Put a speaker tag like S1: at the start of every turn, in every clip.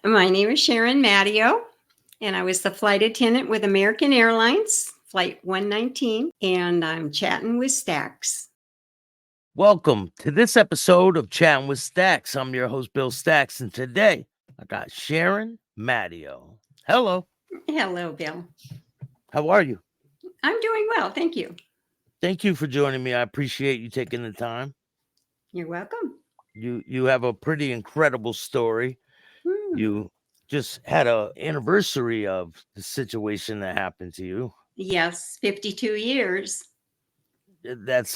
S1: My name is Sharon Matteo, and I was the flight attendant with American Airlines Flight 119, and I'm chatting with Stacks.
S2: Welcome to this episode of Chatting with Stacks. I'm your host, Bill Stacks, and today I got Sharon Matteo. Hello.
S1: Hello, Bill.
S2: How are you?
S1: I'm doing well, thank you.
S2: Thank you for joining me. I appreciate you taking the time.
S1: You're welcome.
S2: You have a pretty incredible story. You just had an anniversary of the situation that happened to you.
S1: Yes, 52 years.
S2: That's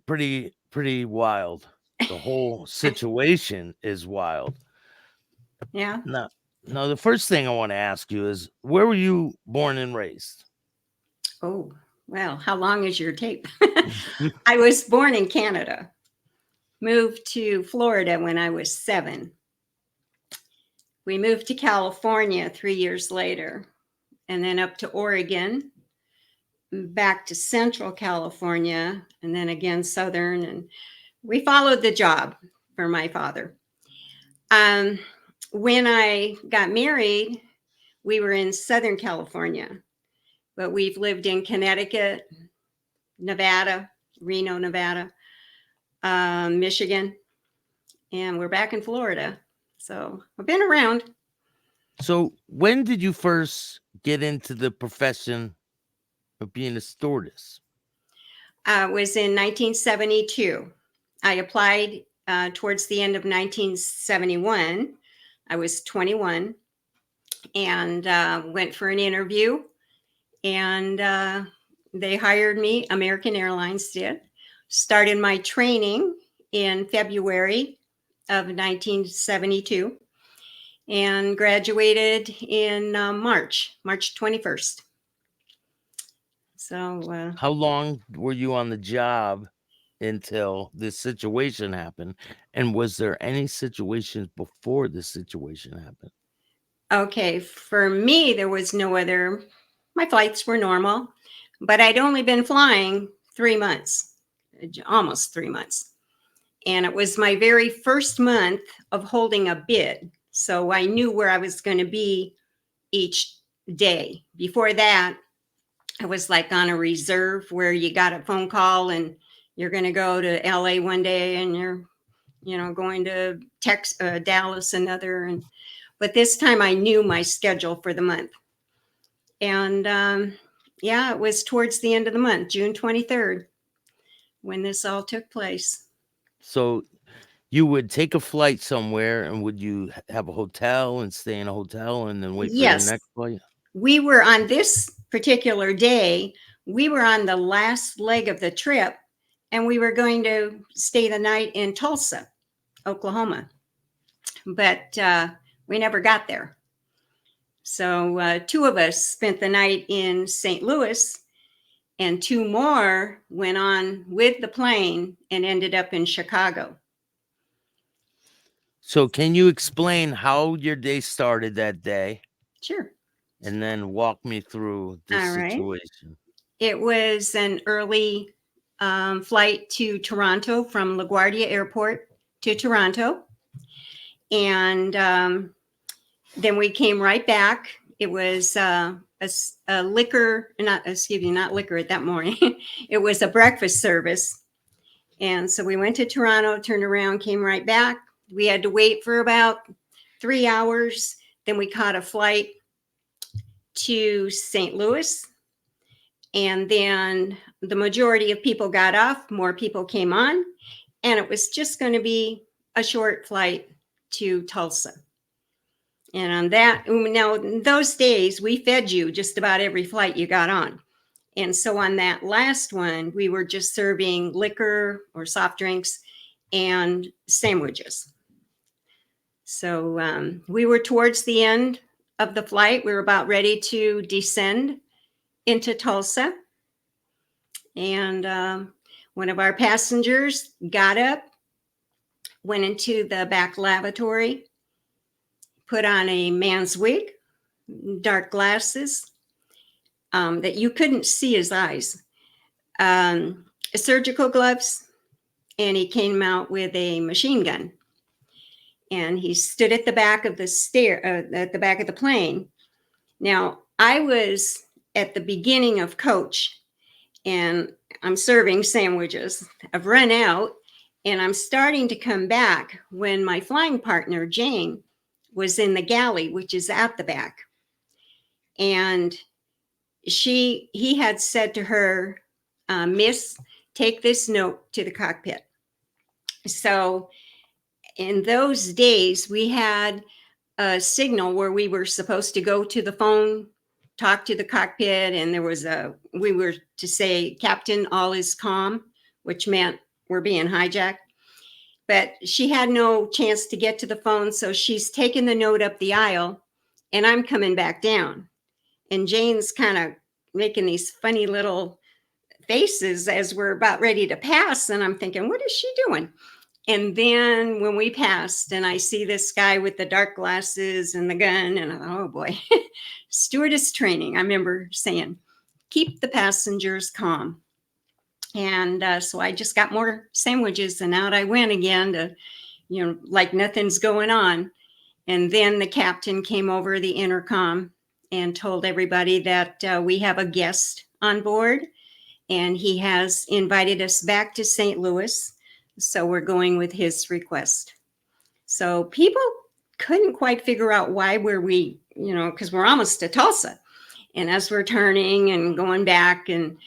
S2: pretty wild. The whole situation is wild.
S1: Yeah.
S2: Now, the first thing I want to ask you is, where were you born and raised?
S1: Oh, well, how long is your tape? I was born in Canada, moved to Florida when I was 7. We moved to California 3 years later, and then up to Oregon, back to Central California, and then again Southern, and we followed the job for my father. When I got married, we were in Southern California, but we've lived in Connecticut, Nevada, Reno, Nevada, Michigan, and we're back in Florida. So I've been around.
S2: So when did you first get into the profession of being a stewardess?
S1: It was in 1972. I applied towards the end of 1971. I was 21 and went for an interview, and they hired me. American Airlines did. Started my training in February of 1972 and graduated in March 21st. So
S2: how long were you on the job until this situation happened? And was there any situations before this situation happened?
S1: Okay, for me, there was no other. My flights were normal, but I'd only been flying 3 months, almost 3 months. And it was my very first month of holding a bid. So I knew where I was going to be each day. Before that, I was like on a reserve where you got a phone call and you're going to go to LA one day and you're, going to Dallas another. But this time I knew my schedule for the month. And it was towards the end of the month, June 23rd, when this all took place.
S2: So you would take a flight somewhere, and would you have a hotel and stay in a hotel and then wait for the next flight?
S1: We were on this particular day, we were on the last leg of the trip, and we were going to stay the night in Tulsa, Oklahoma. But we never got there. So 2 of us spent the night in St. Louis, and 2 more went on with the plane and ended up in Chicago.
S2: So can you explain how your day started that day?
S1: Sure.
S2: And then walk me through this situation.
S1: It was an early flight to Toronto from LaGuardia Airport to Toronto. And then we came right back. It was a liquor, not liquor at that morning. It was a breakfast service. And so we went to Toronto, turned around, came right back. We had to wait for about 3 hours. Then we caught a flight to St. Louis. And then the majority of people got off, more people came on, and it was just going to be a short flight to Tulsa. And on that, now in those days, we fed you just about every flight you got on. And so on that last one, we were just serving liquor or soft drinks and sandwiches. So we were towards the end of the flight. We were about ready to descend into Tulsa. And one of our passengers got up, went into the back lavatory, put on a man's wig, dark glasses that you couldn't see his eyes, surgical gloves, and he came out with a machine gun. and he stood at the back of the at the back of the plane. Now, I was at the beginning of coach, and I'm serving sandwiches. I've run out, and I'm starting to come back when my flying partner, Jane, was in the galley, which is at the back. And he had said to her, Miss, take this note to the cockpit. So in those days, we had a signal where we were supposed to go to the phone, talk to the cockpit, and we were to say, Captain, all is calm, which meant we're being hijacked. But she had no chance to get to the phone, so she's taking the note up the aisle, and I'm coming back down. And Jane's kind of making these funny little faces as we're about ready to pass, and I'm thinking, what is she doing? And then when we passed, and I see this guy with the dark glasses and the gun, and I thought, oh boy, stewardess training. I remember saying, keep the passengers calm. And so I just got more sandwiches, and out I went again to, like nothing's going on. And then the captain came over the intercom and told everybody that we have a guest on board, and he has invited us back to St. Louis. So we're going with his request. So people couldn't quite figure out why we, because we're almost to Tulsa. And as we're turning and going back, and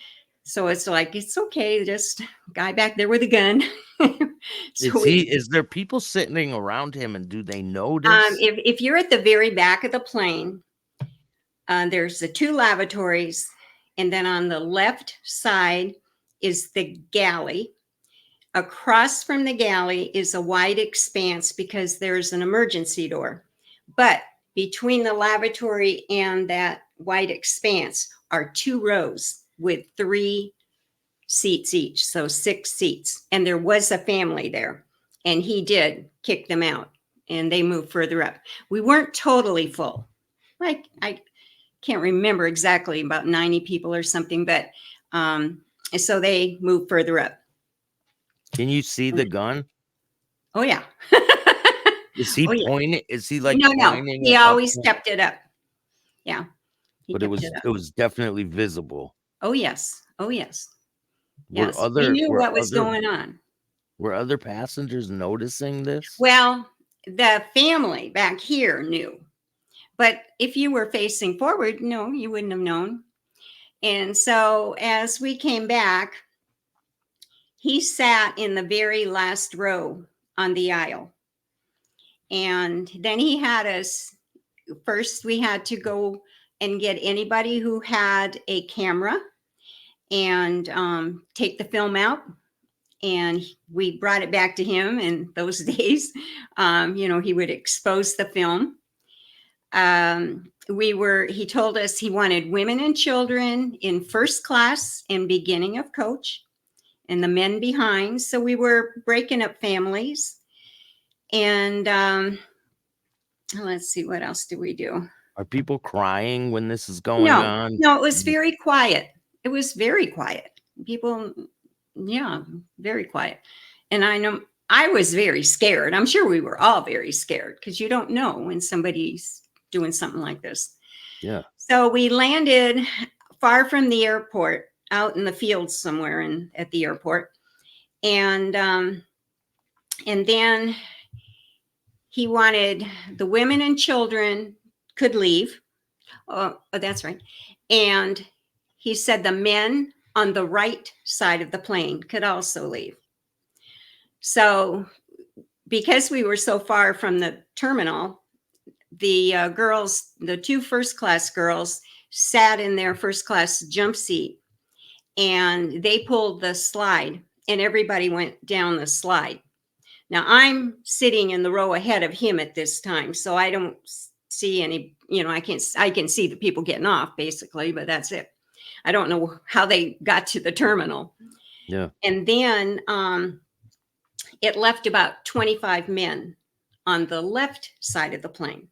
S1: so it's like, it's okay, just guy back there with a gun.
S2: Is there people sitting around him, and do they notice?
S1: If you're at the very back of the plane, there's the 2 lavatories, and then on the left side is the galley. Across from the galley is a wide expanse because there's an emergency door. But between the lavatory and that wide expanse are 2 rows with 3 seats each, so 6 seats. And there was a family there, and he did kick them out, and they moved further up. We weren't totally full. Like, I can't remember exactly, about 90 people or something, but so they moved further up.
S2: Can you see the gun?
S1: Oh, yeah.
S2: Is he pointing? Is he like
S1: No.
S2: pointing?
S1: He always kept it up. Yeah.
S2: But it was definitely visible.
S1: Oh, yes. Oh, yes. Yes.
S2: He
S1: knew what was going on.
S2: Were other passengers noticing this?
S1: Well, the family back here knew. But if you were facing forward, no, you wouldn't have known. And so as we came back, he sat in the very last row on the aisle. And then he had us, first we had to go and get anybody who had a camera and take the film out. And we brought it back to him in those days. He would expose the film. He told us he wanted women and children in first class and beginning of coach, and the men behind. So we were breaking up families. And let's see, what else do we do?
S2: Are people crying when this is going on?
S1: No, it was very quiet. It was very quiet. People, very quiet. And I know I was very scared. I'm sure we were all very scared, because you don't know when somebody's doing something like this.
S2: Yeah. So
S1: we landed far from the airport, out in the fields somewhere at the airport. And then he wanted the women and children could leave. Oh, that's right. And he said the men on the right side of the plane could also leave. So because we were so far from the terminal, the girls, the 2 first-class girls, sat in their first-class jump seat, and they pulled the slide, and everybody went down the slide. Now, I'm sitting in the row ahead of him at this time, so I don't see any, I can see the people getting off, basically, but that's it. I don't know how they got to the terminal.
S2: Yeah.
S1: And then it left about 25 men on the left side of the plane.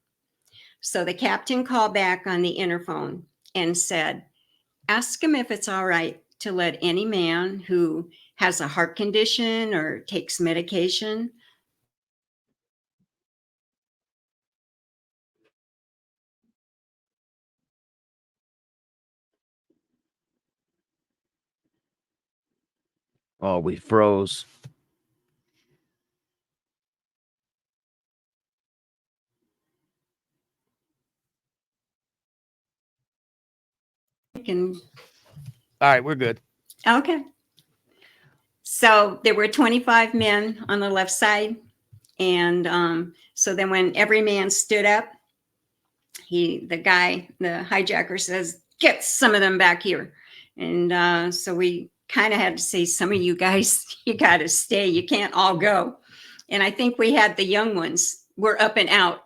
S1: So the captain called back on the interphone and said, ask him if it's all right to let any man who has a heart condition or takes medication
S2: Oh, we froze.
S1: And
S2: All right, we're good.
S1: okay. So there were 25 men on the left side. And so then when every man stood up, the hijacker says, get some of them back here. And so we kind of had to say, some of you guys, you got to stay. You can't all go. And I think we had the young ones were up and out.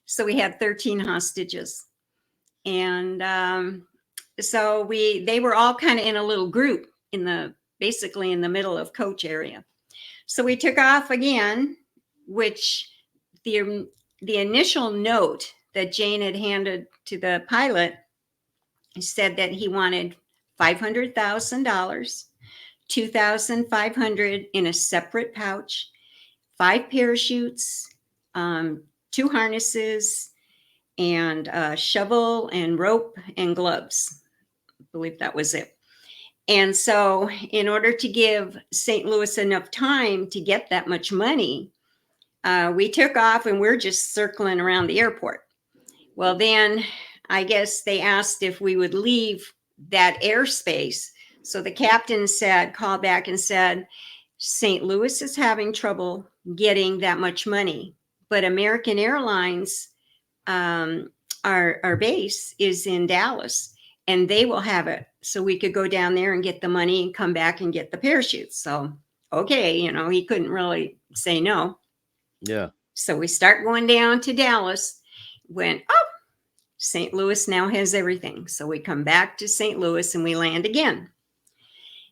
S1: So we had 13 hostages. And so they were all kind of in a little group basically in the middle of coach area. So we took off again, which the initial note that Jane had handed to the pilot said that he wanted $500,000, $2,500 in a separate pouch, 5 parachutes, 2 harnesses, and a shovel and rope and gloves. I believe that was it. And so in order to give St. Louis enough time to get that much money, we took off and we're just circling around the airport. Well, then I guess they asked if we would leave that airspace. So the captain called back and said, St. Louis is having trouble getting that much money, but American Airlines, our base is in Dallas, and they will have it. So we could go down there and get the money and come back and get the parachutes. So, okay, he couldn't really say no.
S2: Yeah.
S1: So we start going down to Dallas, went up. St. Louis now has everything. So we come back to St. Louis and we land again.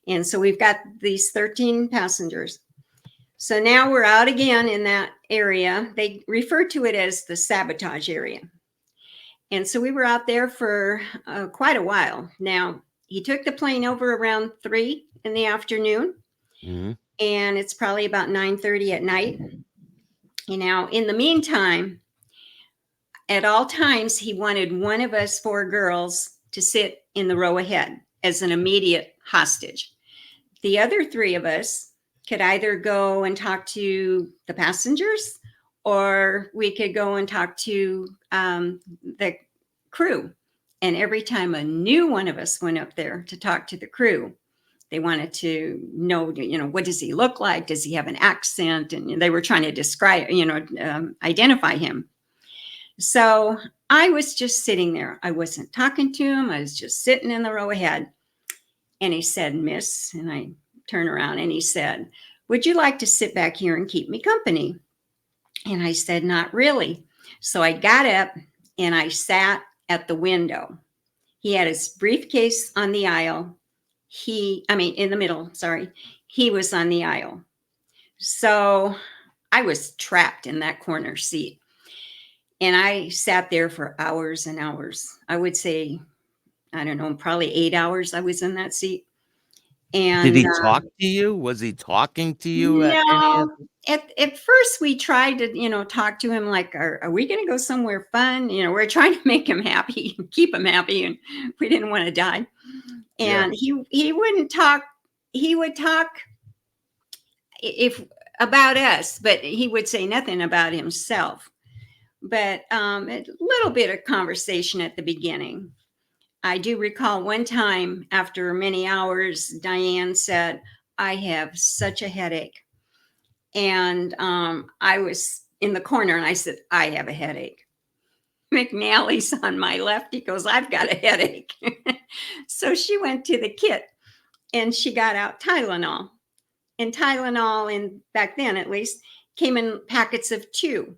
S1: And so we've got these 13 passengers. So now we're out again in that area. They refer to it as the sabotage area. And so we were out there for quite a while. Now, he took the plane over around 3 in the afternoon.
S2: Mm-hmm.
S1: And it's probably about 9:30 at night. Now, in the meantime, at all times, he wanted one of us 4 girls to sit in the row ahead as an immediate hostage. The other 3 of us could either go and talk to the passengers, or we could go and talk to the crew. And every time a new one of us went up there to talk to the crew, they wanted to know, what does he look like? Does he have an accent? And they were trying to describe, identify him. So I was just sitting there. I wasn't talking to him. I was just sitting in the row ahead. And he said, Miss, and I turned around and he said, would you like to sit back here and keep me company? And I said, not really. So I got up and I sat at the window. He had his briefcase on the aisle. In the middle, sorry. He was on the aisle. So I was trapped in that corner seat. And I sat there for hours and hours. I would say, I don't know, probably 8 hours I was in that seat. And
S2: did he talk to you? Was he talking to you?
S1: No. At first we tried to, talk to him like, are we going to go somewhere fun? We're trying to make him happy, keep him happy, and we didn't want to die. And he wouldn't talk. He would talk about us, but he would say nothing about himself. But a little bit of conversation at the beginning. I do recall one time after many hours, Diane said, I have such a headache. And I was in the corner and I said, I have a headache. McNally's on my left. He goes, I've got a headache. So she went to the kit and she got out Tylenol. And Tylenol, back then at least, came in packets of 2.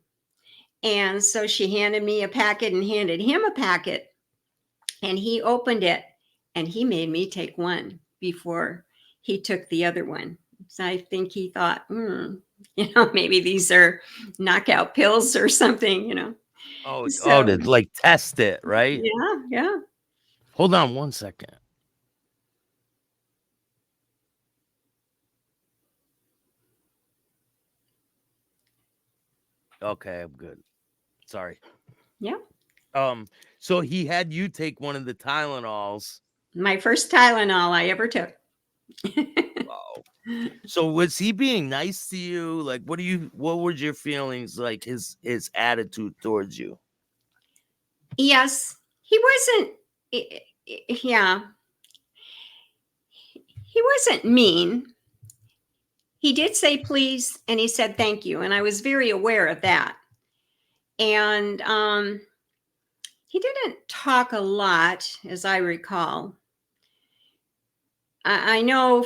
S1: And so she handed me a packet and handed him a packet. And he opened it and he made me take one before he took the other one. So I think he thought, maybe these are knockout pills or something,
S2: Oh,
S1: So-
S2: to like test it, right?
S1: Yeah.
S2: Hold on 1 second. Okay, I'm good. Sorry.
S1: Yeah.
S2: So he had you take one of the Tylenols.
S1: My first Tylenol I ever took.
S2: Wow. So was he being nice to you? Like, what were your feelings like his attitude towards you?
S1: Yes, he wasn't, yeah, he wasn't mean. He did say please, and he said thank you. And I was very aware of that. And he didn't talk a lot, as I recall. I know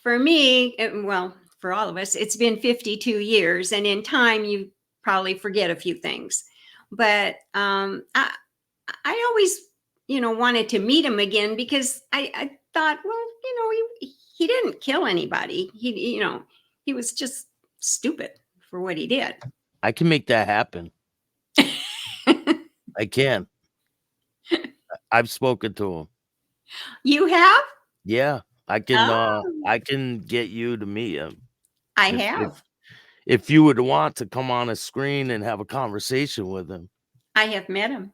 S1: for me, well, for all of us, it's been 52 years. And in time, you probably forget a few things. But I always, wanted to meet him again because I thought, well, he didn't kill anybody. He was just stupid for what he did.
S2: I can make that happen. I can. I've spoken to him.
S1: You have?
S2: Yeah, I
S1: Oh,
S2: can get you to meet him.
S1: I
S2: If
S1: have.
S2: if you would want to come on a screen and have a conversation with him.
S1: I have met him.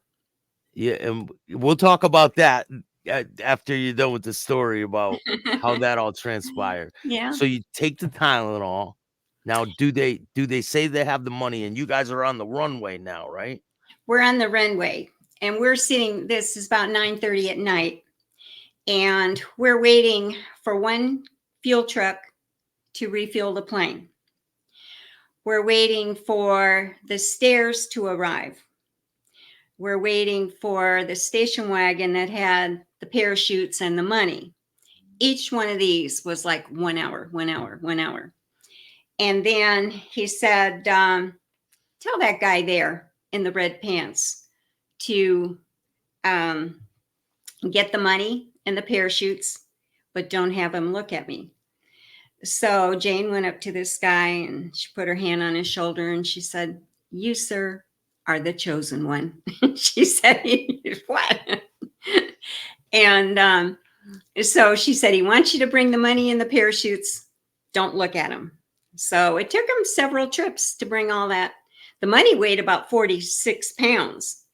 S2: Yeah, and we'll talk about that after you're done with the story about how that all transpired.
S1: Yeah.
S2: So you take the Tylenol. Now, do they say they have the money and you guys are on the runway now, right?
S1: We're on the runway and we're sitting, this is about 9:30 at night, and we're waiting for one fuel truck to refuel the plane. We're waiting for the stairs to arrive. We're waiting for the station wagon that had the parachutes and the money. Each one of these was like 1 hour, 1 hour, 1 hour. And then he said, tell that guy there in the red pants to get the money and the parachutes, but don't have him look at me. So Jane went up to this guy and she put her hand on his shoulder and she said, you, sir, are the chosen one. She said, what? And so she said, he wants you to bring the money and the parachutes. Don't look at him. So it took him several trips to bring all that. The money weighed about 46 pounds.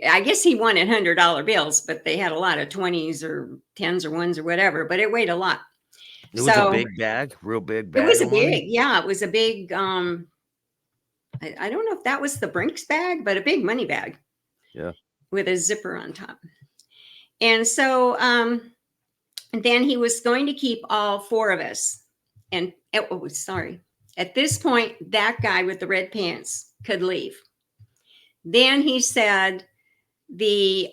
S1: I guess he wanted $100 bills, but they had a lot of 20s or 10s or 1s or whatever, but it weighed a lot.
S2: It was a big bag, real big bag.
S1: It was a
S2: of money?
S1: big, yeah, it was a big, I don't know if that was the Brinks bag, but a big money bag.
S2: Yeah.
S1: With a zipper on top. And so then he was going to keep all four of us. And sorry. At this point, that guy with the red pants could leave. Then he said the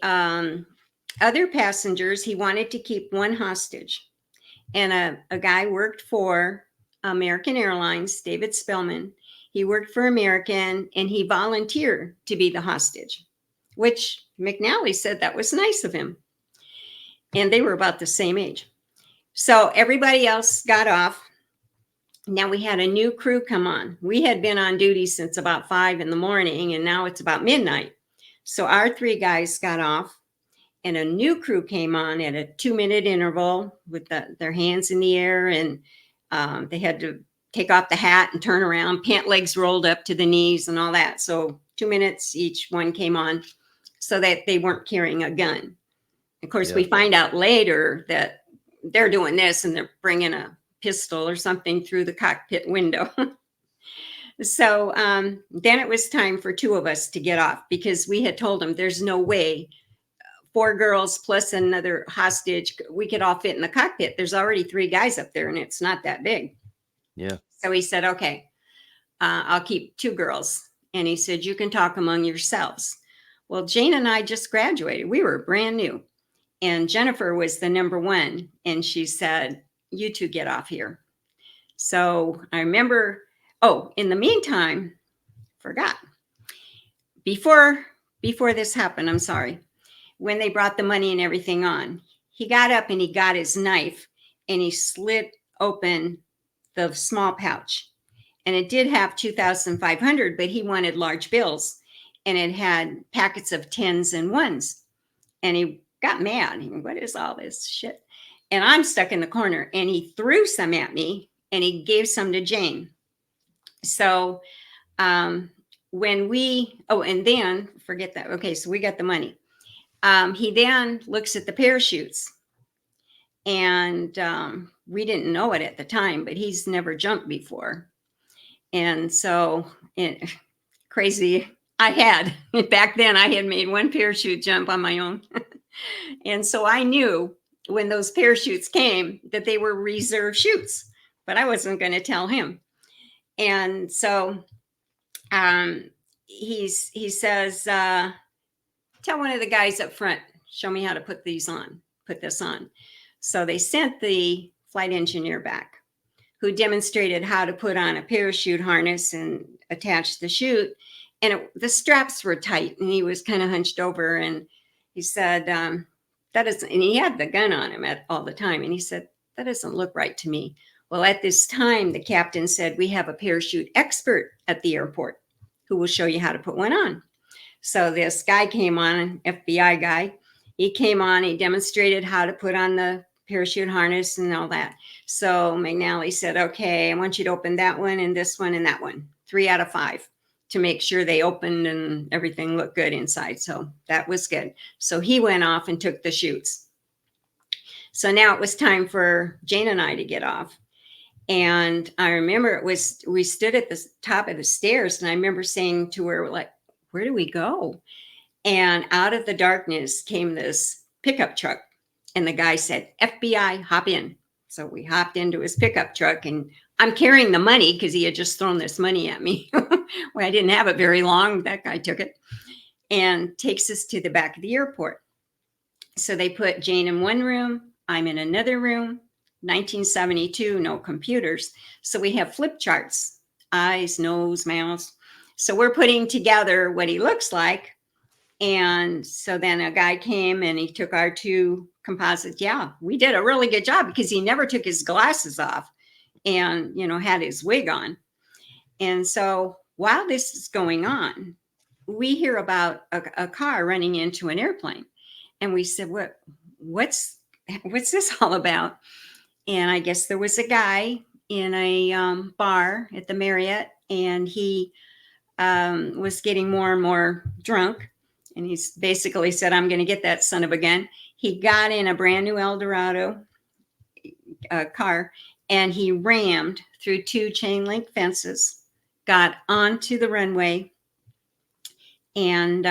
S1: other passengers, he wanted to keep one hostage. And a guy worked for American Airlines, David Spellman. He worked for American and he volunteered to be the hostage, which McNally said that was nice of him. And they were about the same age. So everybody else got off. Now we had a new crew come on. We had been on duty since about 5 in the morning, and now it's about midnight. So our 3 guys got off, and a new crew came on at a 2-minute interval with their hands in the air, and they had to take off the hat and turn around, pant legs rolled up to the knees and all that. So 2 minutes each one came on so that they weren't carrying a gun. Of course, we find out later that they're doing this and they're bringing a pistol or something through the cockpit window. So then it was time for 2 of us to get off because we had told them there's no way 4 girls plus another hostage, we could all fit in the cockpit. There's already 3 guys up there and it's not that big.
S2: Yeah.
S1: So he said, okay, I'll keep 2 girls. And he said, you can talk among yourselves. Well, Jane and I just graduated. We were brand new. And Jennifer was the number 1. And she said, you 2 get off here. So I remember, in the meantime, forgot. Before this happened, I'm sorry, when they brought the money and everything on, he got up and he got his knife and he slit open the small pouch. And it did have 2,500, but he wanted large bills. And it had packets of 10s and 1s. And he got mad. He went, what is all this shit? And I'm stuck in the corner. And he threw some at me and he gave some to Jane. So when and then forget that. Okay, so we got the money. He then looks at the parachutes and we didn't know it at the time, but he's never jumped before. And so crazy. Back then I had made one parachute jump on my own. And so I knew when those parachutes came that they were reserve chutes, but I wasn't going to tell him. And so he says, tell one of the guys up front, show me how to put this on. So they sent the flight engineer back, who demonstrated how to put on a parachute harness and attach the chute. And the straps were tight, and he was kind of hunched over. And he said, that isn't, and he had the gun on him all the time. And he said, that doesn't look right to me. Well, at this time, the captain said, we have a parachute expert at the airport who will show you how to put one on. So this guy came on, an FBI guy. He came on, he demonstrated how to put on the parachute harness and all that. So McNally said, okay, I want you to open that one and this one and that one, 3 out of 5, to make sure they opened and everything looked good inside. So that was good. So he went off and took the chutes. So now it was time for Jane and I to get off. And I remember we stood at the top of the stairs, and I remember saying to her, like, where do we go? And out of the darkness came this pickup truck. And the guy said, FBI, hop in. So we hopped into his pickup truck, and I'm carrying the money because he had just thrown this money at me. Well, I didn't have it very long. That guy took it and takes us to the back of the airport. So they put Jane in one room. I'm in another room. 1972, no computers. So we have flip charts, eyes, nose, mouth. So we're putting together what he looks like. And so then a guy came and he took our 2 composites. Yeah, we did a really good job because he never took his glasses off and, had his wig on. And so while this is going on, we hear about a car running into an airplane. And we said, what's this all about? And I guess there was a guy in a bar at the Marriott, and he was getting more and more drunk. And he basically said, I'm going to get that son of a gun. He got in a brand new Eldorado car, and he rammed through 2 chain link fences, got onto the runway. And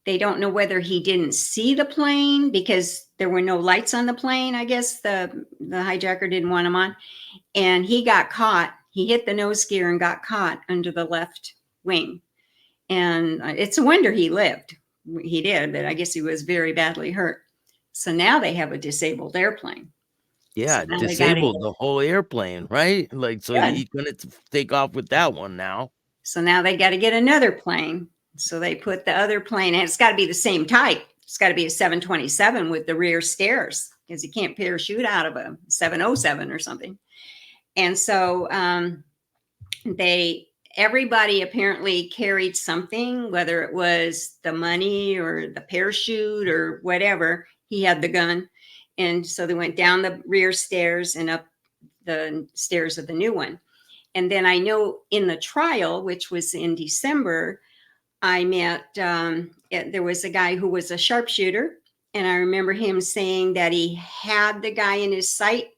S1: they don't know whether he didn't see the plane because there were no lights on the plane. I guess the hijacker didn't want him on. And he got caught. He hit the nose gear and got caught under the left wing. And it's a wonder he lived. He did, but I guess he was very badly hurt. So now they have a disabled airplane.
S2: Yeah,
S1: So
S2: disabled the whole airplane, right? Like, so he's going to take off with that one now.
S1: So now they got to get another plane. So they put the other plane, and it's got to be the same type. It's got to be a 727 with the rear stairs, because you can't parachute out of a 707 or something. And so everybody apparently carried something, whether it was the money or the parachute or whatever. He had the gun. And so they went down the rear stairs and up the stairs of the new one. And then I know in the trial, which was in December, I met, there was a guy who was a sharpshooter. And I remember him saying that he had the guy in his sight.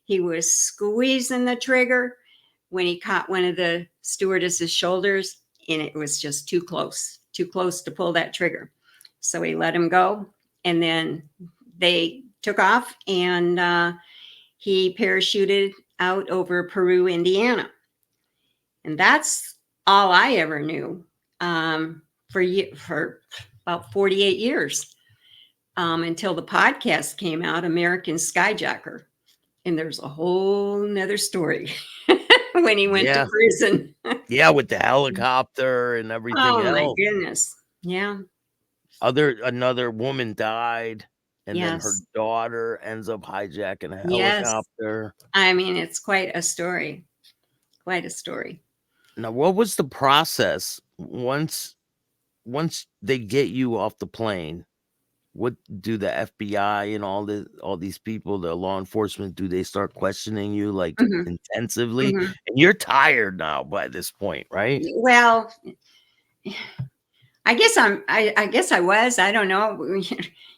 S1: He was squeezing the trigger when he caught one of the stewardess's shoulders, and it was just too close to pull that trigger. So he let him go, and then they took off, and he parachuted out over Peru, Indiana. And that's all I ever knew for about 48 years until the podcast came out, American Skyjacker. And there's a whole nother story when he went to prison.
S2: Yeah, with the helicopter and everything else.
S1: Oh, my goodness. Yeah.
S2: Another woman died, and then her
S1: Yes.
S2: daughter ends up hijacking a
S1: Yes.
S2: helicopter.
S1: I mean, it's quite a story. Quite a story.
S2: Now, what was the process once they get you off the plane? What do the FBI and all these people, the law enforcement, do they start questioning you like intensively? And you're tired now by this point, right?
S1: Well, I guess I was. I don't know.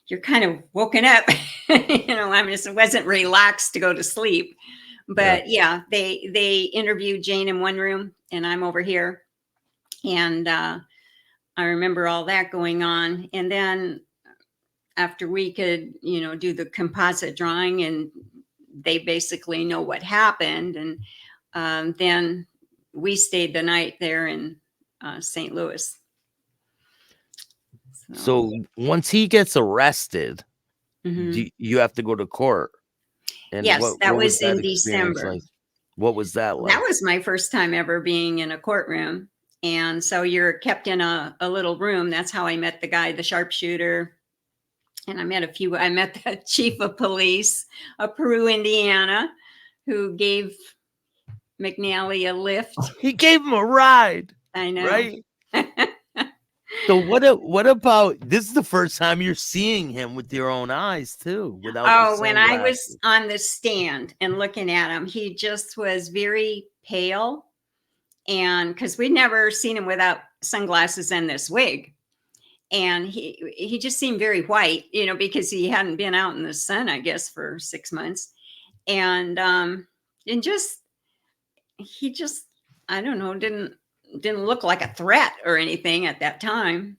S1: You're kind of woken up. I just wasn't relaxed to go to sleep. But yeah, they interviewed Jane in one room, and I'm over here, and I remember all that going on. And then after we could, do the composite drawing, and they basically know what happened, and then we stayed the night there in St. Louis.
S2: So once he gets arrested,
S1: Mhm.
S2: you have to go to court. And
S1: Yes, that
S2: what
S1: was
S2: was that
S1: in
S2: experience
S1: December.
S2: like? What was that like?
S1: That was my first time ever being in a courtroom. And so you're kept in a little room. That's how I met the guy, the sharpshooter. And I met the chief of police of Peru, Indiana, who gave McNally a lift.
S2: He gave him a ride,
S1: I know.
S2: right? So what about this is the first time you're seeing him with your own eyes too, without the
S1: When I was
S2: sunglasses.
S1: on the stand and looking at him, he just was very pale. And because we'd never seen him without sunglasses and this wig. And he just seemed very white, because he hadn't been out in the sun, I guess, for 6 months. And just he just, I don't know, didn't look like a threat or anything at that time.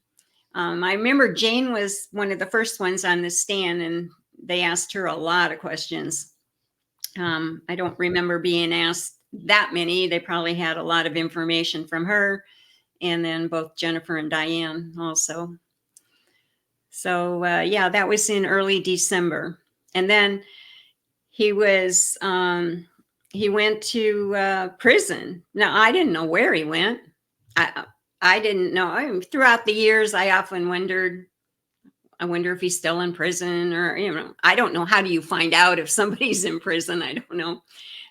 S1: I remember Jane was one of the first ones on the stand, and they asked her a lot of questions. I don't remember being asked that many. They probably had a lot of information from her, and then both Jennifer and Diane also. So yeah, that was in early December. And then he went to prison. Now, I didn't know where he went. I didn't know. Throughout the years, I often wondered, I wonder if he's still in prison, or, I don't know. How do you find out if somebody's in prison? I don't know.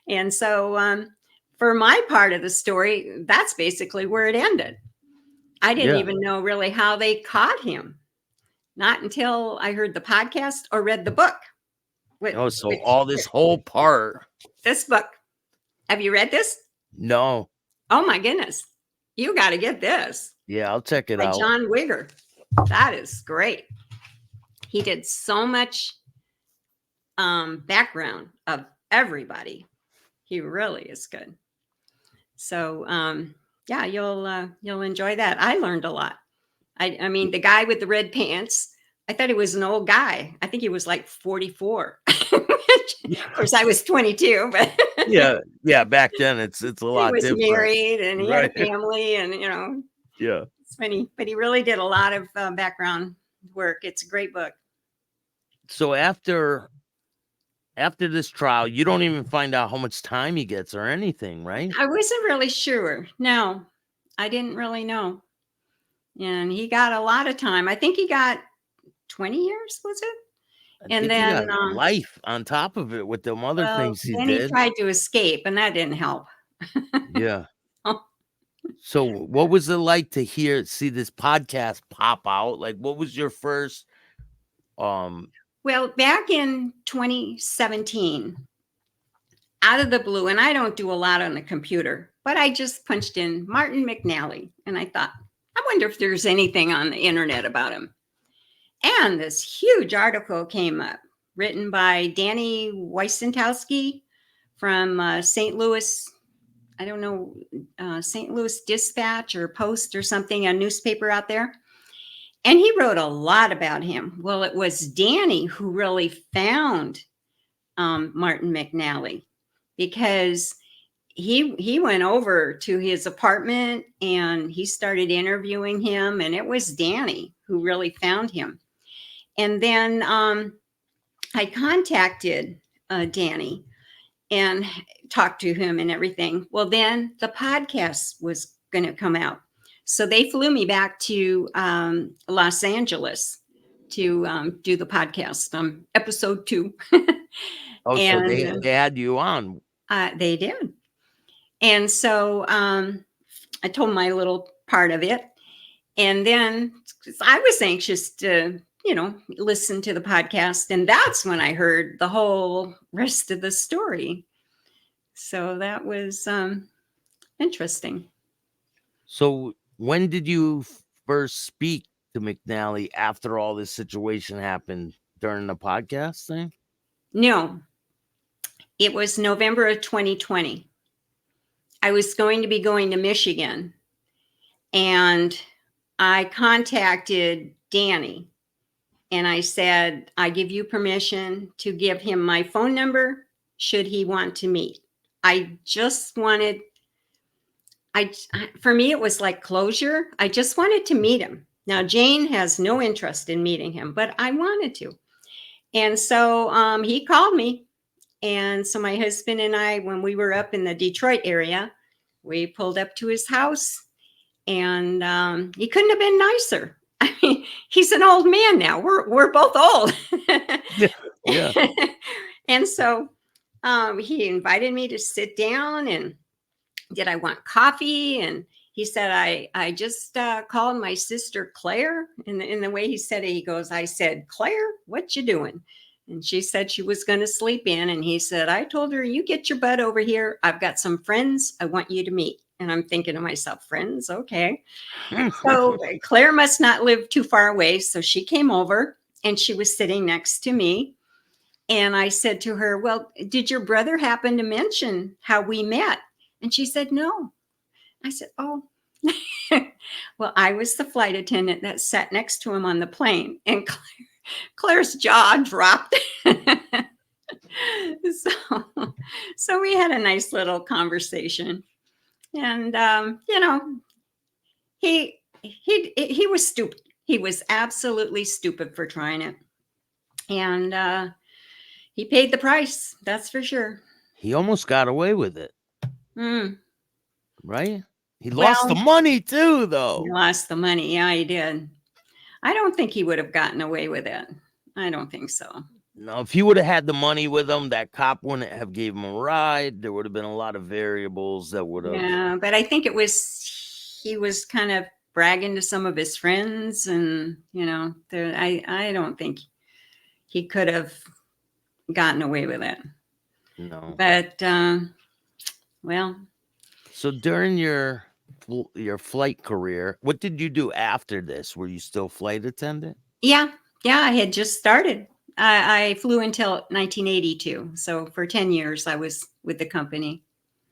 S1: And so for my part of the story, that's basically where it ended. I didn't
S2: Yeah.
S1: even know really how they caught him. Not until I heard the podcast or read the book.
S2: So all this whole part.
S1: This book. Have you read this?
S2: No.
S1: Oh my goodness. You got to get this.
S2: Yeah, I'll check it
S1: By
S2: out.
S1: John Wigger. That is great. He did so much background of everybody. He really is good. So yeah, you'll enjoy that. I learned a lot. I mean, the guy with the red pants, I thought he was an old guy. I think he was like 44. Of course, I was 22, but
S2: yeah. Back then, it's a lot
S1: he was
S2: different.
S1: married and he
S2: Right.
S1: had a family, and
S2: Yeah.
S1: it's funny. But he really did a lot of background work. It's a great book.
S2: So after this trial, you don't even find out how much time he gets or anything, right?
S1: I wasn't really sure. No, I didn't really know. And he got a lot of time. I think he got 20 years, was it?
S2: I think
S1: then
S2: he got life on top of it with them other things he
S1: then
S2: did.
S1: he tried to escape, and that didn't help.
S2: Yeah. So what was it like to see this podcast pop out? Like, what was your first
S1: Well, back in 2017, out of the blue, and I don't do a lot on the computer, but I just punched in Martin McNally, and I thought, I wonder if there's anything on the internet about him. And this huge article came up, written by Danny Weissentowski from St. Louis. I don't know, St. Louis Dispatch or Post or something, a newspaper out there. And he wrote a lot about him. Well, it was Danny who really found Martin McNally, because he went over to his apartment and he started interviewing him, and it was Danny who really found him. And then I contacted Danny and talked to him and everything. Well, then the podcast was going to come out. So they flew me back to Los Angeles to do the podcast, episode 2.
S2: so
S1: And
S2: they had you on.
S1: they did. And so I told my little part of it. And then I was anxious to, listen to the podcast. And that's when I heard the whole rest of the story. So that was interesting.
S2: So when did you first speak to McNally after all this situation happened during the podcast thing?
S1: No, it was November of 2020. I was going to be going to Michigan, and I contacted Danny, and I said, I give you permission to give him my phone number should he want to meet. I just wanted, for me, it was like closure. I just wanted to meet him. Now, Jane has no interest in meeting him, but I wanted to. And so he called me. And so my husband and I, when we were up in the Detroit area, we pulled up to his house, and he couldn't have been nicer. I mean, he's an old man now. We're both old.
S2: Yeah.
S1: And so he invited me to sit down, and did I want coffee? And he said, I just called my sister Claire. And in the way he said it, he goes, I said, Claire, what you doing? And she said she was going to sleep in. And he said, I told her, you get your butt over here. I've got some friends I want you to meet. And I'm thinking to myself, friends, okay. So Claire must not live too far away. So she came over, and she was sitting next to me. And I said to her, well, did your brother happen to mention how we met? And she said, no. I said, oh. Well, I was the flight attendant that sat next to him on the plane. And Claire's jaw dropped. So we had a nice little conversation. And, he was stupid. He was absolutely stupid for trying it. And he paid the price. That's for sure.
S2: He almost got away with it.
S1: Mm.
S2: Right? He lost the money too, though.
S1: He lost the money. Yeah, he did. I don't think he would have gotten away with it. I don't think so.
S2: No, if he would have had the money with him, that cop wouldn't have gave him a ride. There would have been a lot of variables that would have.
S1: Yeah, but I think he was kind of bragging to some of his friends, and I don't think he could have gotten away with it.
S2: No.
S1: But well.
S2: So during your flight career, what did you do after this? Were you still flight attendant?
S1: Yeah, I had just started. I flew until 1982. So for 10 years, I was with the company.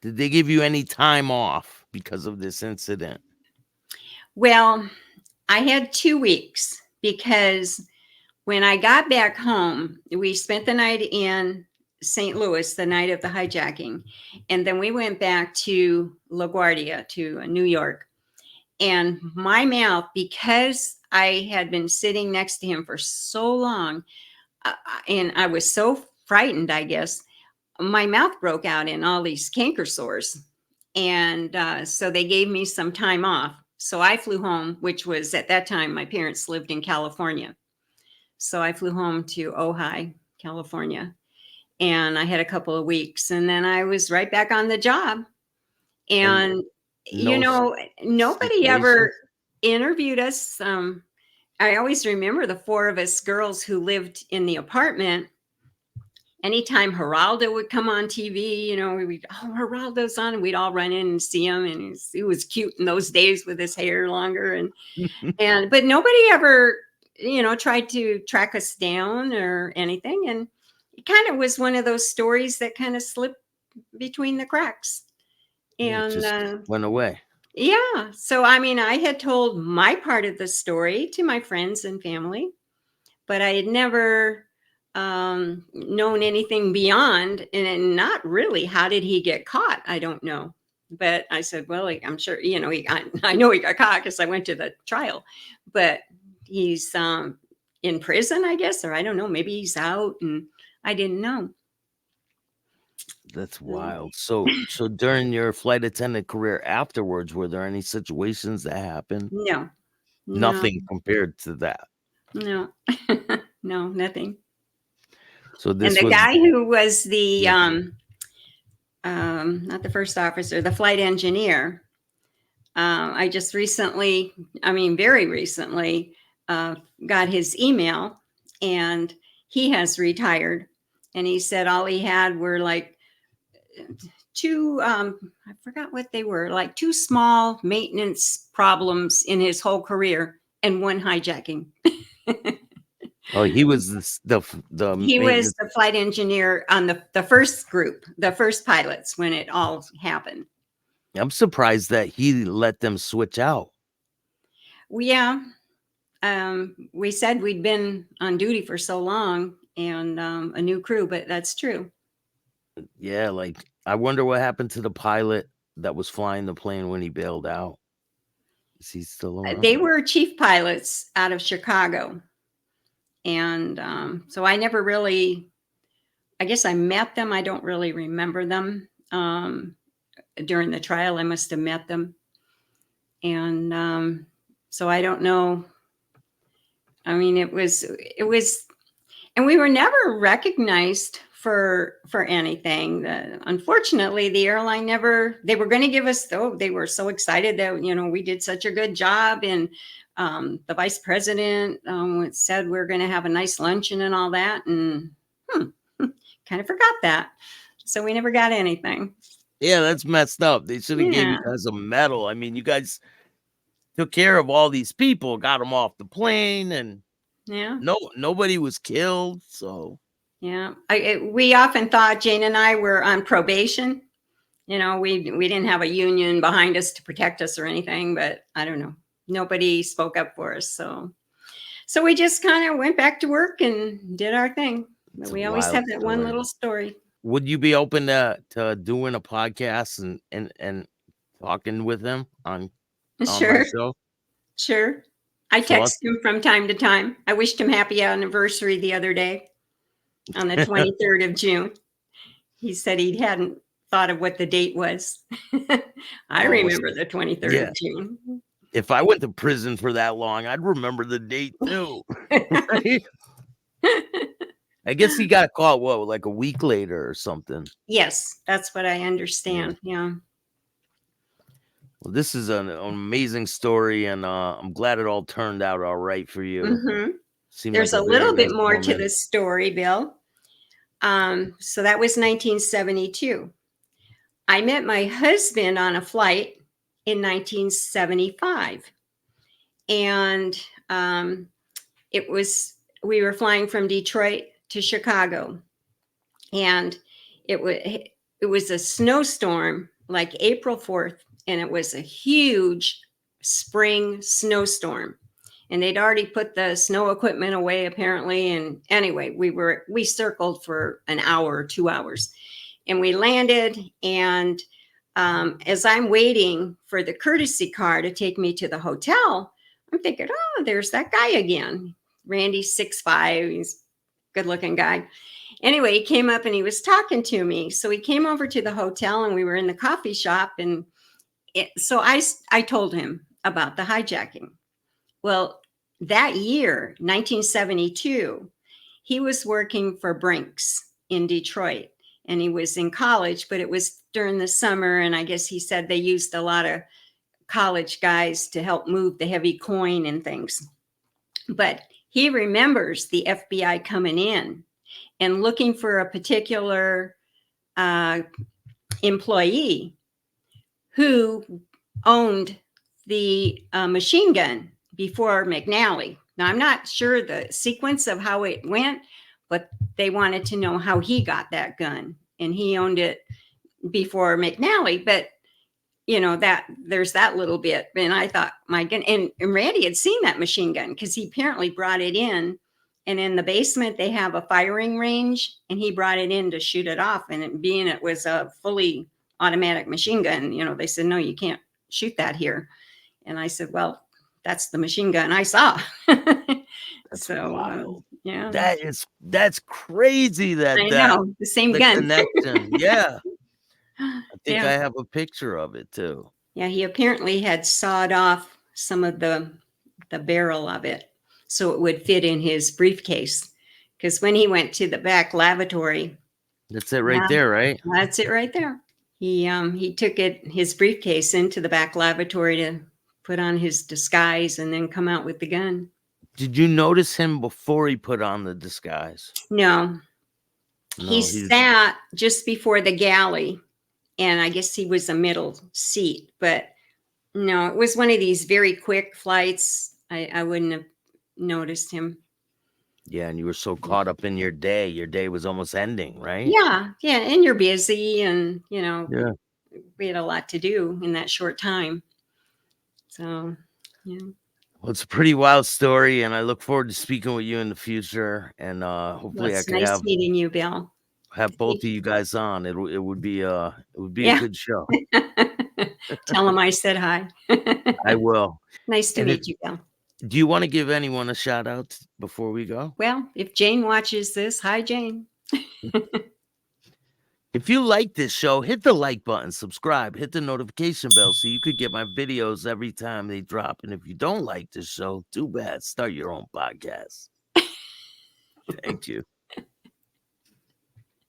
S2: Did they give you any time off because of this incident?
S1: Well, I had 2 weeks, because when I got back home, we spent the night in St. Louis, the night of the hijacking. And then we went back to LaGuardia, to New York. And my mouth, because I had been sitting next to him for so long, and I was so frightened, I guess, my mouth broke out in all these canker sores. And so they gave me some time off. So I flew home, which was, at that time, my parents lived in California. So I flew home to Ojai, California. And I had a couple of weeks, and then I was right back on the job. And, nobody ever interviewed us. I always remember the 4 of us girls who lived in the apartment. Anytime Geraldo would come on TV, Geraldo's on, and we'd all run in and see him. And he was cute in those days with his hair longer. But nobody ever, tried to track us down or anything. And it kind of was one of those stories that kind of slipped between the cracks. And
S2: just went away.
S1: Yeah. So, I mean, I had told my part of the story to my friends and family, but I had never known anything beyond, and not really. How did he get caught? I don't know. But I said, well, I'm sure, I know he got caught because I went to the trial, but he's in prison, I guess, or I don't know, maybe he's out, and I didn't know.
S2: That's wild. So during your flight attendant career afterwards, were there any situations that happened?
S1: No.
S2: Nothing compared to that.
S1: No. No, nothing.
S2: So this
S1: and the guy who was the not the first officer, the flight engineer, I just recently, very recently, got his email, and he has retired. And he said all he had were like I forgot what they were, like 2 small maintenance problems in his whole career and 1 hijacking.
S2: Oh, he was the
S1: He was
S2: maintenance.
S1: the flight engineer on the first group, the first pilots when it all happened.
S2: I'm surprised that he let them switch out.
S1: Yeah. We said we'd been on duty for so long and a new crew, but that's true.
S2: Yeah, like I wonder what happened to the pilot that was flying the plane when he bailed out. Is he still around?
S1: They were chief pilots out of Chicago. And so I never really, I guess I met them. I don't really remember them. During the trial, I must have met them. And so I don't know. I mean, it was, and we were never recognized for anything. Unfortunately, the airline never, they were going to give us, though, they were so excited that, we did such a good job. And the vice president said we're going to have a nice luncheon and all that. And kind of forgot that. So we never got anything.
S2: Yeah, that's messed up. They should have gave you
S1: Yeah.
S2: guys a medal. I mean, you guys took care of all these people, got them off the plane, and
S1: Yeah.
S2: nobody was killed. So
S1: Yeah. We often thought Jane and I were on probation. We didn't have a union behind us to protect us or anything, but I don't know. Nobody spoke up for us. So we just kind of went back to work and did our thing. But
S2: it's
S1: we
S2: a
S1: always
S2: wild
S1: have that one
S2: story.
S1: little story.
S2: Would you be open to doing a podcast and talking with him on my
S1: Sure.
S2: show?
S1: Sure. I
S2: So
S1: text him from time to time. I wished him happy anniversary the other day on the 23rd of June. He said he hadn't thought of what the date was. I remember the 23rd
S2: yeah.
S1: of June.
S2: If I went to prison for that long, I'd remember the date too. Right? I guess he got caught, like a week later or something.
S1: Yes, that's what I understand. Yeah.
S2: Well, this is an amazing story, and I'm glad it all turned out all right for you.
S1: Mm-hmm.
S2: Seemed
S1: There's
S2: like
S1: a little
S2: very
S1: bit
S2: nice
S1: more to
S2: woman.
S1: this story, Bill. So that was 1972. I met my husband on a flight in 1975. And we were flying from Detroit to Chicago. And it was a snowstorm like April 4th. And it was a huge spring snowstorm. And they'd already put the snow equipment away, apparently. And anyway, we circled for an hour or 2 hours. And we landed. And as I'm waiting for the courtesy car to take me to the hotel, I'm thinking, oh, there's that guy again. Randy's 6'5". He's a good-looking guy. Anyway, he came up and he was talking to me. So he came over to the hotel and we were in the coffee shop. And so I told him about the hijacking. Well, that year, 1972, he was working for Brinks in Detroit. And he was in college, but it was during the summer. And I guess he said they used a lot of college guys to help move the heavy coin and things. But he remembers the FBI coming in and looking for a particular employee who owned the machine gun before McNally. Now, I'm not sure the sequence of how it went, but they wanted to know how he got that gun. And he owned it before McNally. But, that there's that little bit. And I thought, my gun. And Randy had seen that machine gun because he apparently brought it in. And in the basement, they have a firing range. And he brought it in to shoot it off. And it was a fully automatic machine gun, they said, no, you can't shoot that here. And I said, well, that's the machine gun I saw.
S2: That's
S1: so
S2: wild.
S1: Yeah,
S2: that's crazy.
S1: I know the same gun.
S2: Connection. Yeah, I think
S1: Yeah.
S2: I have a picture of it too.
S1: Yeah, he apparently had sawed off some of the barrel of it so it would fit in his briefcase. Because when he went to the back lavatory,
S2: that's it right there, right?
S1: That's it right there. He took his briefcase into the back lavatory to put on his disguise and then come out with the gun.
S2: Did you notice him before he put on the disguise?
S1: No. He sat just before the galley and I guess he was a middle seat, but no, it was one of these very quick flights. I wouldn't have noticed him.
S2: Yeah, and you were so caught up in your day. Your day was almost ending, right?
S1: Yeah, yeah, and you're busy, and
S2: Yeah.
S1: we had a lot to do in that short time. So, yeah.
S2: Well, it's a pretty wild story, and I look forward to speaking with you in the future. And
S1: Well,
S2: hopefully, I
S1: it's
S2: could
S1: nice meeting you, Bill.
S2: have both of you guys on. It would be a
S1: Yeah.
S2: good show.
S1: Tell him I said hi.
S2: I will.
S1: Nice to
S2: And
S1: meet you, Bill.
S2: do you want to give anyone a shout out before we go?
S1: Well, if Jane watches this, hi, Jane.
S2: If you like this show, hit the like button, subscribe, hit the notification bell so you could get my videos every time they drop. And if you don't like this show, too bad. Start your own podcast. Thank you.